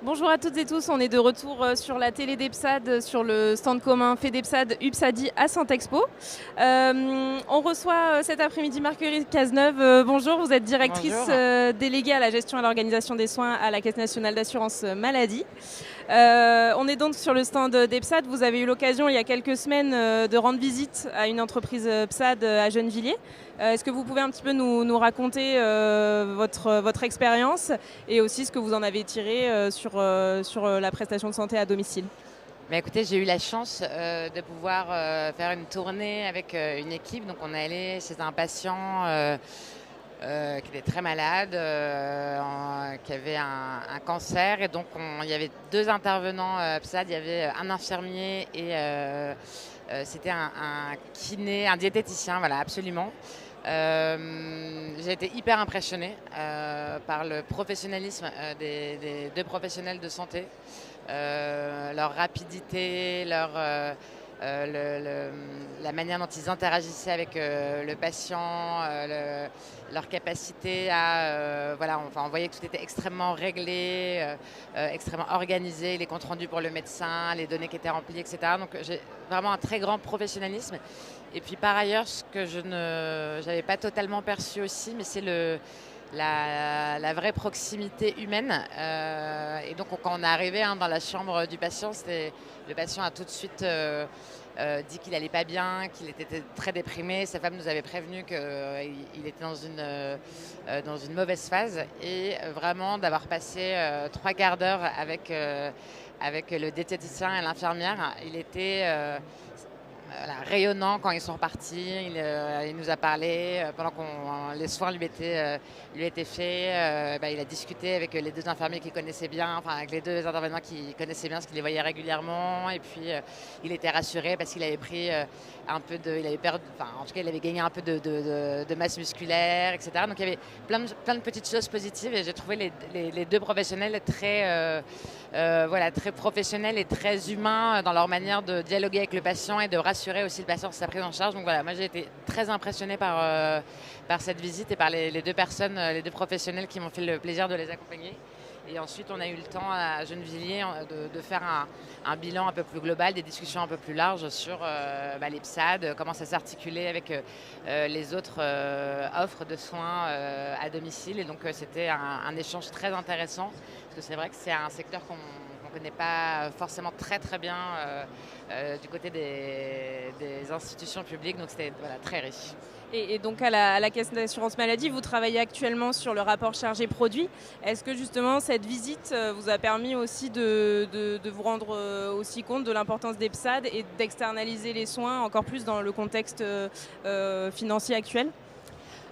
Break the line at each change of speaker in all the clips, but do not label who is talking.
Bonjour à toutes et tous, on est de retour sur la télé d'EPSAD, sur le stand commun FEDEPSAD UPSADI à Santexpo. On reçoit cet après-midi Marguerite Cazeneuve. Bonjour, vous êtes directrice déléguée à la gestion et à l'organisation des soins à la Caisse nationale d'assurance maladie. On est donc sur le stand d'EPSAD. Vous avez eu l'occasion il y a quelques semaines de rendre visite à une entreprise PSAD à Gennevilliers. Est-ce que vous pouvez un petit peu nous raconter votre expérience et aussi ce que vous en avez tiré sur la prestation de santé à domicile?
Mais écoutez, j'ai eu la chance de pouvoir faire une tournée avec une équipe. Donc on est allé chez un patient qui était très malade, qui avait un cancer. Et donc il y avait deux intervenants PSAD. Il y avait un infirmier et c'était un kiné, un diététicien, voilà, absolument. J'ai été hyper impressionnée par le professionnalisme des deux professionnels de santé, leur rapidité, la manière dont ils interagissaient avec le patient, leur capacité à... on voyait que tout était extrêmement réglé, extrêmement organisé, les comptes rendus pour le médecin, les données qui étaient remplies, etc. Donc j'ai vraiment un très grand professionnalisme. Et puis par ailleurs, ce que je n'avais pas totalement perçu aussi, mais c'est la vraie proximité humaine. Et donc quand on est arrivé dans la chambre du patient, le patient a tout de suite dit qu'il n'allait pas bien, qu'il était très déprimé. Sa femme nous avait prévenu qu'il était dans une mauvaise phase. Et vraiment d'avoir passé 3 quarts d'heure avec le diététicien et l'infirmière, il était... rayonnant quand ils sont repartis. Il nous a parlé pendant que les soins lui étaient faits. Il a discuté avec les deux infirmiers qu'il connaissait bien, avec les deux intervenants qu'il connaissait bien, parce qu'il les voyait régulièrement. Et puis il était rassuré parce qu'il avait pris un peu il avait gagné un peu de masse musculaire, etc. Donc il y avait plein de petites choses positives, et j'ai trouvé les deux professionnels très professionnels et très humains dans leur manière de dialoguer avec le patient et de rassurer aussi le patient sur sa prise en charge. Donc voilà, moi j'ai été très impressionnée par cette visite et par les deux personnes, les deux professionnels qui m'ont fait le plaisir de les accompagner. Et ensuite, on a eu le temps à Gennevilliers de faire un bilan un peu plus global, des discussions un peu plus larges sur les PSAD, comment ça s'articulait avec les autres offres de soins à domicile. Et donc, c'était un échange très intéressant, parce que c'est vrai que c'est un secteur qu'on ne connaît pas forcément très très bien du côté des institutions publiques. Donc, c'était très riche.
Et donc à la Caisse d'assurance maladie, vous travaillez actuellement sur le rapport chargé-produit. Est-ce que justement cette visite vous a permis aussi de vous rendre aussi compte de l'importance des PSAD et d'externaliser les soins encore plus dans le contexte financier actuel?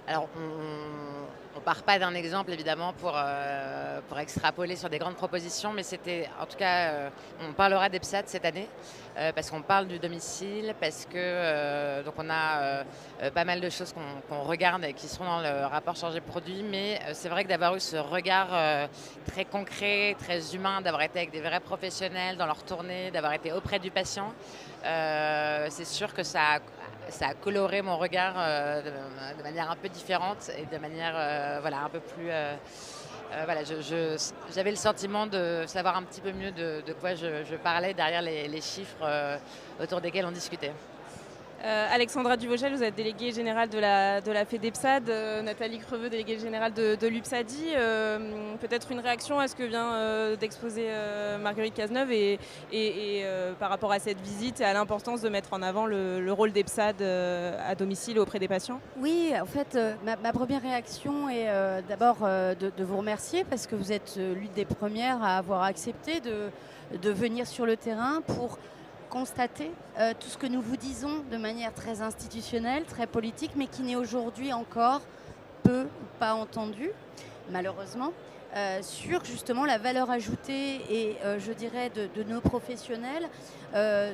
Alors, on ne part pas d'un exemple, évidemment, pour extrapoler sur des grandes propositions, mais c'était, en tout cas, on parlera des PSAD cette année, parce qu'on parle du domicile, parce que donc on a pas mal de choses qu'on regarde et qui seront dans le rapport chargé-produit, mais c'est vrai que d'avoir eu ce regard très concret, très humain, d'avoir été avec des vrais professionnels dans leur tournée, d'avoir été auprès du patient, c'est sûr que ça a coloré mon regard de manière un peu différente et de manière un peu plus... j'avais le sentiment de savoir un petit peu mieux de quoi je parlais derrière les chiffres autour desquels on discutait.
Alexandra Duvauchel, vous êtes déléguée générale de la FEDEPSAD, Nathalie Creveux, déléguée générale de l'UPSADI. Peut-être une réaction à ce que vient d'exposer Marguerite Cazeneuve et par rapport à cette visite et à l'importance de mettre en avant le rôle d'EPSAD à domicile auprès des patients?
Oui, en fait, ma première réaction est d'abord de vous remercier, parce que vous êtes l'une des premières à avoir accepté de venir sur le terrain pour constater tout ce que nous vous disons de manière très institutionnelle, très politique, mais qui n'est aujourd'hui encore peu ou pas entendu, malheureusement. sur justement la valeur ajoutée et je dirais de nos professionnels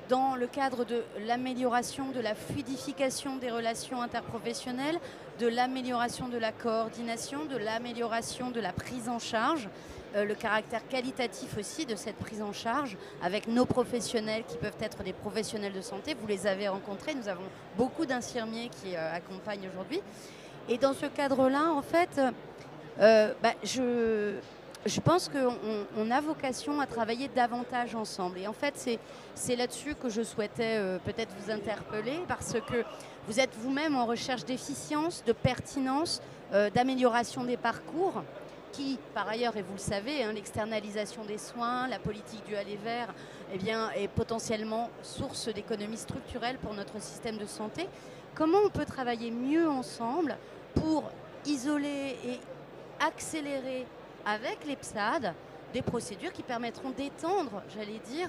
dans le cadre de l'amélioration de la fluidification des relations interprofessionnelles, de l'amélioration de la coordination, de l'amélioration de la prise en charge, le caractère qualitatif aussi de cette prise en charge avec nos professionnels qui peuvent être des professionnels de santé. Vous les avez rencontrés, nous avons beaucoup d'infirmiers qui accompagnent aujourd'hui. Et dans ce cadre-là, en fait, je pense qu'on a vocation à travailler davantage ensemble. Et en fait, c'est là-dessus que je souhaitais peut-être vous interpeller, parce que vous êtes vous-même en recherche d'efficience, de pertinence, d'amélioration des parcours, qui, par ailleurs, et vous le savez, l'externalisation des soins, la politique du aller vers, eh bien, est potentiellement source d'économies structurelles pour notre système de santé. Comment on peut travailler mieux ensemble pour isoler et accélérer avec les PSAD des procédures qui permettront d'étendre, j'allais dire,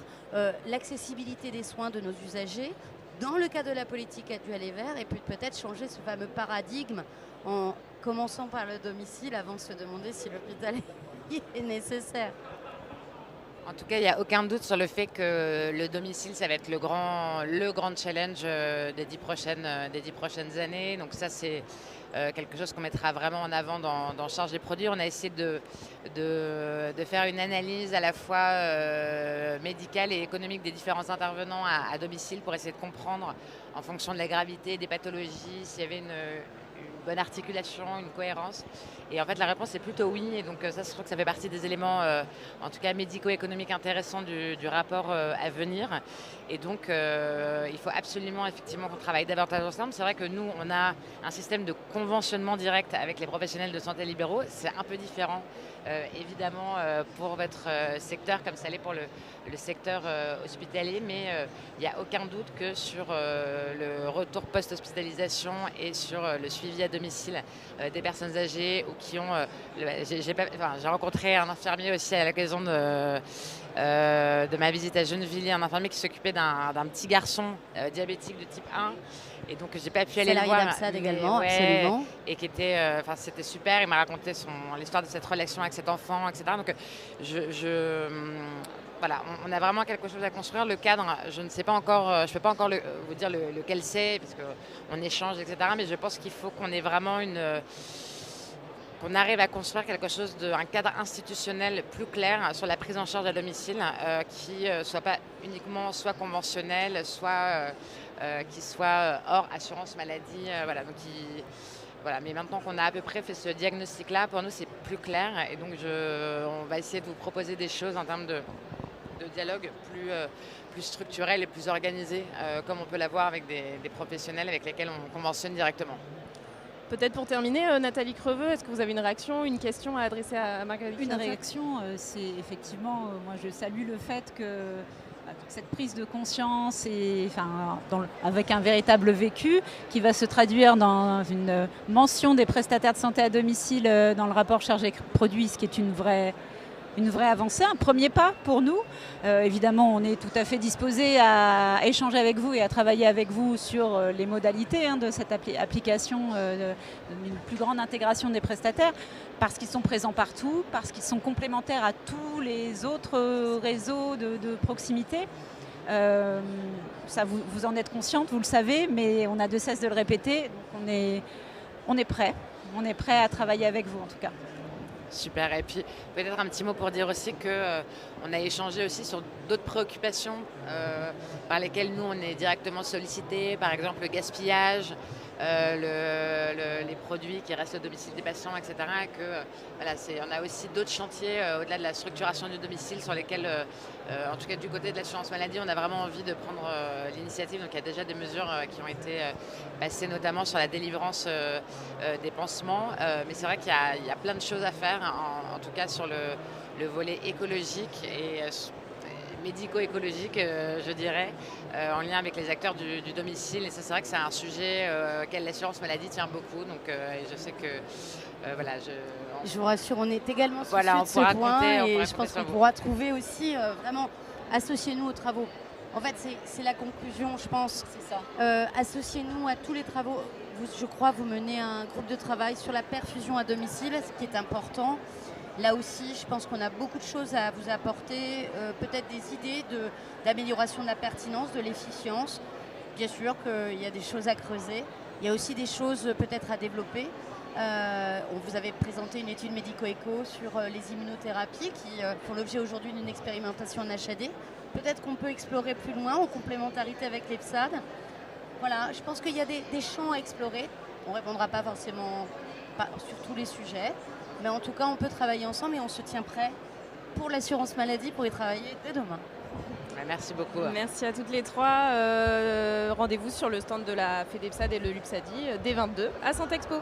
l'accessibilité des soins de nos usagers dans le cadre de la politique du aller vers, et puis peut-être changer ce fameux paradigme en commençant par le domicile avant de se demander si l'hôpital est nécessaire.
En tout cas, il n'y a aucun doute sur le fait que le domicile, ça va être le grand challenge des 10 prochaines années. Donc ça, c'est quelque chose qu'on mettra vraiment en avant dans Charge des produits. On a essayé de faire une analyse à la fois médicale et économique des différents intervenants à domicile pour essayer de comprendre, en fonction de la gravité des pathologies, s'il y avait une bonne articulation, une cohérence. Et en fait, la réponse est plutôt oui. Et donc ça, je trouve que ça fait partie des éléments, en tout cas médico-économiques intéressants du rapport à venir. Et donc, il faut absolument, effectivement, qu'on travaille davantage ensemble. C'est vrai que nous, on a un système de conventionnement direct avec les professionnels de santé libéraux. C'est un peu différent, évidemment, pour votre secteur, comme ça l'est pour le secteur hospitalier. Mais il n'y a aucun doute que sur le retour post-hospitalisation et sur le suivi à domicile des personnes âgées ou qui ont... j'ai rencontré un infirmier aussi à l'occasion de ma visite à Gennevilliers, un infirmier qui s'occupait d'un petit garçon diabétique de type 1. Et donc, j'ai pas pu aller le voir.
C'est également, ouais, absolument.
Et qui était... c'était super. Il m'a raconté l'histoire de cette relation avec cet enfant, etc. Donc, voilà, on a vraiment quelque chose à construire. Le cadre, je ne sais pas encore, je ne peux pas encore vous dire lequel c'est, parce qu'on échange, etc. Mais je pense qu'il faut qu'on ait vraiment qu'on arrive à construire quelque chose un cadre institutionnel plus clair sur la prise en charge à domicile, qui soit pas uniquement soit conventionnel, soit qui soit hors assurance maladie. Voilà, donc voilà, mais maintenant qu'on a à peu près fait ce diagnostic-là, pour nous c'est plus clair. Et donc on va essayer de vous proposer des choses en termes de dialogue plus structurel et plus organisé, comme on peut l'avoir avec des professionnels avec lesquels on conventionne directement.
Peut-être pour terminer, Nathalie Creveux, est-ce que vous avez une réaction, une question à adresser à Marguerite
Une
Financer ?
réaction, c'est effectivement, moi je salue le fait que cette prise de conscience et avec un véritable vécu qui va se traduire dans une mention des prestataires de santé à domicile dans le rapport Charge des produits, ce qui est une vraie avancée, un premier pas pour nous. Évidemment, on est tout à fait disposé à échanger avec vous et à travailler avec vous sur les modalités de cette application, d'une plus grande intégration des prestataires, parce qu'ils sont présents partout, parce qu'ils sont complémentaires à tous les autres réseaux de proximité. Ça, vous en êtes consciente, vous le savez, mais on a de cesse de le répéter. Donc on est prêt. On est prêt à travailler avec vous, en tout cas.
Super. Et puis peut-être un petit mot pour dire aussi qu'on a échangé aussi sur d'autres préoccupations par lesquelles nous on est directement sollicités, par exemple le gaspillage, les produits qui restent au domicile des patients, etc. Et que on a aussi d'autres chantiers au-delà de la structuration du domicile sur lesquels, en tout cas du côté de l'assurance maladie, on a vraiment envie de prendre l'initiative. Donc il y a déjà des mesures qui ont été passées, notamment sur la délivrance des pansements. Mais c'est vrai qu'il y a plein de choses à faire, en tout cas sur le volet écologique et médico-écologique, je dirais, en lien avec les acteurs du domicile. Et ça, c'est vrai que c'est un sujet auquel l'assurance maladie tient beaucoup. Donc, et je sais que, voilà,
je vous rassure, on est également sur
ce
point et je pense qu'on pourra trouver aussi vraiment, associez-nous aux travaux. En fait, c'est la conclusion, je pense.
C'est ça.
Associez-nous à tous les travaux. Je crois vous menez un groupe de travail sur la perfusion à domicile, ce qui est important. Là aussi, je pense qu'on a beaucoup de choses à vous apporter, peut-être des idées d'amélioration de la pertinence, de l'efficience. Bien sûr qu'il y a des choses à creuser. Il y a aussi des choses peut-être à développer. On vous avait présenté une étude médico-éco sur les immunothérapies qui font l'objet aujourd'hui d'une expérimentation en HAD. Peut-être qu'on peut explorer plus loin en complémentarité avec l'EPSAD. Voilà, je pense qu'il y a des champs à explorer. On ne répondra pas forcément sur tous les sujets, mais en tout cas, on peut travailler ensemble et on se tient prêt pour l'assurance maladie pour y travailler dès demain.
Merci beaucoup.
Merci à toutes les trois. Rendez-vous sur le stand de la FEDEPSAD et le LUPSADI dès 22 à Santexpo.